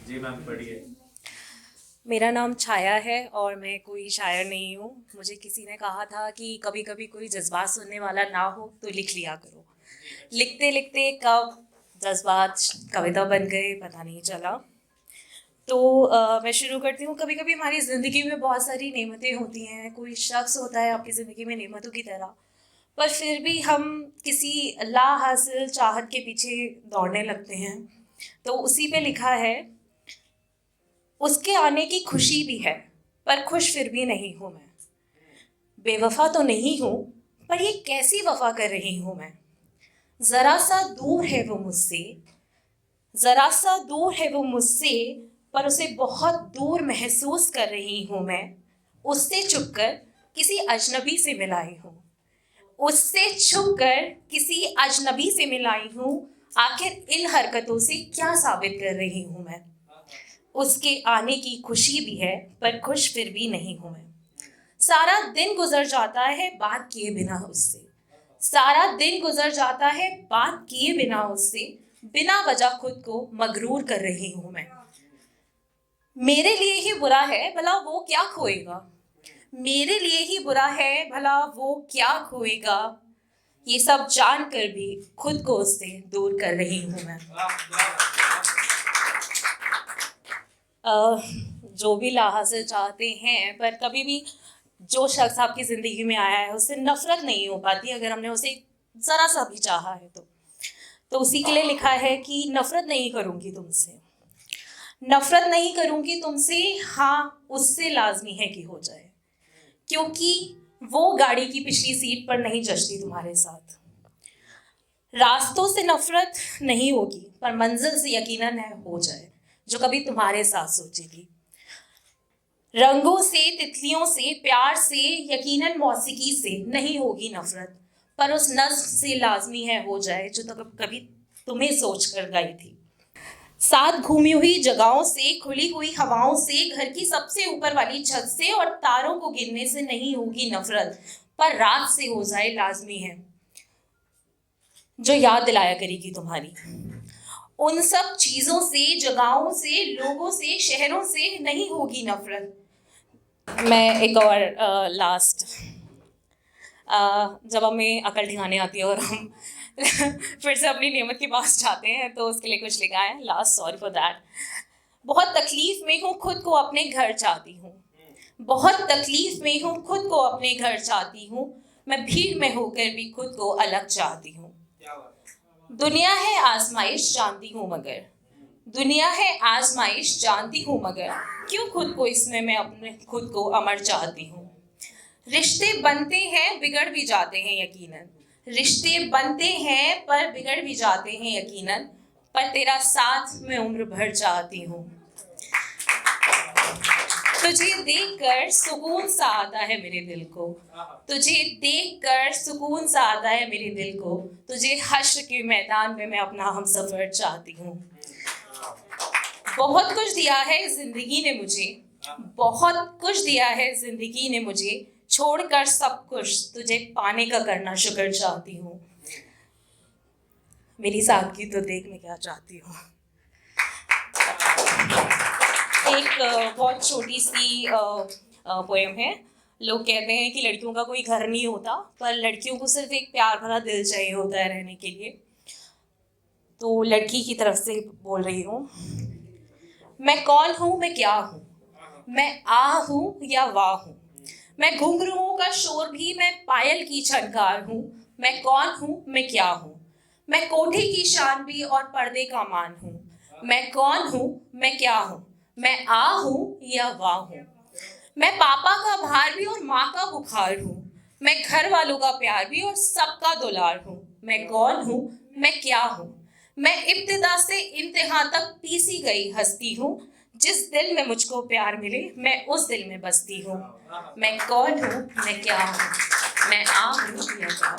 जी ma'am पढ़िए। मेरा नाम छाया है और मैं कोई शायर नहीं हूँ। मुझे किसी ने कहा था कि कभी कभी कोई जज्बात सुनने वाला ना हो तो लिख लिया करो। लिखते लिखते कब जज्बात कविता बन गए पता नहीं चला। तो मैं शुरू करती हूँ। कभी कभी हमारी ज़िंदगी में बहुत सारी नेमतें होती हैं। कोई शख्स होता है आपकी ज़िंदगी में नेमतों की तरह, पर फिर भी हम किसी ला हासिल चाहत के पीछे दौड़ने लगते हैं। तो उसी पे लिखा है, उसके आने की खुशी भी है पर खुश फिर भी नहीं हूँ मैं। बेवफा तो नहीं हूँ, पर ये कैसी वफा कर रही हूँ मैं। जरा सा दूर है वो मुझसे, जरा सा दूर है वो मुझसे, पर उसे बहुत दूर महसूस कर रही हूँ मैं। उससे छुपकर किसी अजनबी से मिलाई हूँ, उससे छुपकर किसी अजनबी से मिलाई हूँ। आखिर इन हरकतों से क्या साबित कर रही हूँ मैं। उसके आने की खुशी भी है पर खुश फिर भी नहीं हूं मैं। सारा दिन गुजर जाता है बात किए बिना उससे, सारा दिन गुजर जाता है बात किए बिना उससे। बिना वजह खुद को मगरूर कर रही हूं मैं। मेरे लिए ही बुरा है भला वो क्या खोएगा, मेरे लिए ही बुरा है भला वो क्या खोएगा। ये सब जानकर भी खुद को उससे दूर कर रही हूं मैं। जो भी ला हासिल चाहते हैं, पर कभी भी जो शख्स आपकी ज़िंदगी में आया है उससे नफरत नहीं हो पाती अगर हमने उसे ज़रा सा भी चाहा है तो उसी के लिए लिखा है कि नफरत नहीं करूँगी तुमसे, नफरत नहीं करूँगी तुमसे। हाँ, उससे लाजमी है कि हो जाए, क्योंकि वो गाड़ी की पिछली सीट पर नहीं जचती तुम्हारे साथ। रास्तों से नफरत नहीं होगी पर मंजिल से यकीनन है हो जाए, जो कभी तुम्हारे साथ सोचेगी। रंगों से, तितलियों से, प्यार से, यकीनन मौसीकी से नहीं होगी नफरत, पर उस नज्म से लाजमी है हो जाए जो तो कभी तुम्हें सोच कर गई थी। साथ घूमी हुई जगहों से, खुली हुई हवाओं से, घर की सबसे ऊपर वाली छत से और तारों को गिनने से नहीं होगी नफरत, पर रात से हो जाए लाजमी है, जो याद दिलाया करेगी तुम्हारी। उन सब चीज़ों से, जगहों से, लोगों से, शहरों से नहीं होगी नफरत। मैं एक और लास्ट, जब हमें अकल ठिकाने आती है और हम फिर से अपनी नेमत के पास जाते हैं तो उसके लिए कुछ लिखा है लास्ट, सॉरी फॉर दैट। बहुत तकलीफ में हूँ खुद को अपने घर चाहती हूँ, बहुत तकलीफ में हूँ खुद को अपने घर चाहती हूँ। मैं भीड़ में होकर भी खुद को अलग चाहती हूँ। दुनिया है आजमाइश जानती हूँ मगर, दुनिया है आजमाइश जानती हूँ मगर, क्यों खुद को इसमें मैं अपने खुद को अमर चाहती हूँ। रिश्ते बनते हैं बिगड़ भी जाते हैं यकीनन, रिश्ते बनते हैं पर बिगड़ भी जाते हैं यकीनन, पर तेरा साथ मैं उम्र भर चाहती हूँ। तुझे देखकर सुकून सा आता है मेरे दिल को, तुझे देखकर सुकून सा आता है मेरे दिल को। तुझे हश्र के मैदान में मैं अपना हमसफर चाहती हूँ। बहुत कुछ दिया है जिंदगी ने मुझे, बहुत कुछ दिया है जिंदगी ने मुझे, छोड़कर सब कुछ तुझे पाने का करना शुक्र चाहती हूँ। मेरी सादगी तो देख मैं क्या चाहती हूँ। एक बहुत छोटी सी पोएम है। लोग कहते हैं कि लड़कियों का कोई घर नहीं होता, पर लड़कियों को सिर्फ एक प्यार भरा दिल चाहिए होता है रहने के लिए। तो लड़की की तरफ से बोल रही हूँ। मैं कौन हूँ, मैं क्या हूँ, मैं आ हूँ या वाह हूँ, मैं घुंघरुओं का शोर भी, मैं पायल की झनकार हूँ। मैं कौन हूँ, मैं क्या हूँ, मैं कोठे की शान भी और पर्दे का मान हूँ। मैं कौन हूँ, मैं क्या हूँ, मैं आ हूँ या वाह हूँ, मैं पापा का भार भी और माँ का बुखार हूँ। मैं घर वालों का प्यार भी और सबका दुलार हूँ। मैं कौन हूँ, मैं क्या हूँ, मैं इब्तिदा से इम्तिहान तक पीसी गई हस्ती हूँ। जिस दिल में मुझको प्यार मिले मैं उस दिल में बसती हूँ। मैं कौन हूँ, मैं क्या हूँ, मैं आ हूँ या क्या हूँ।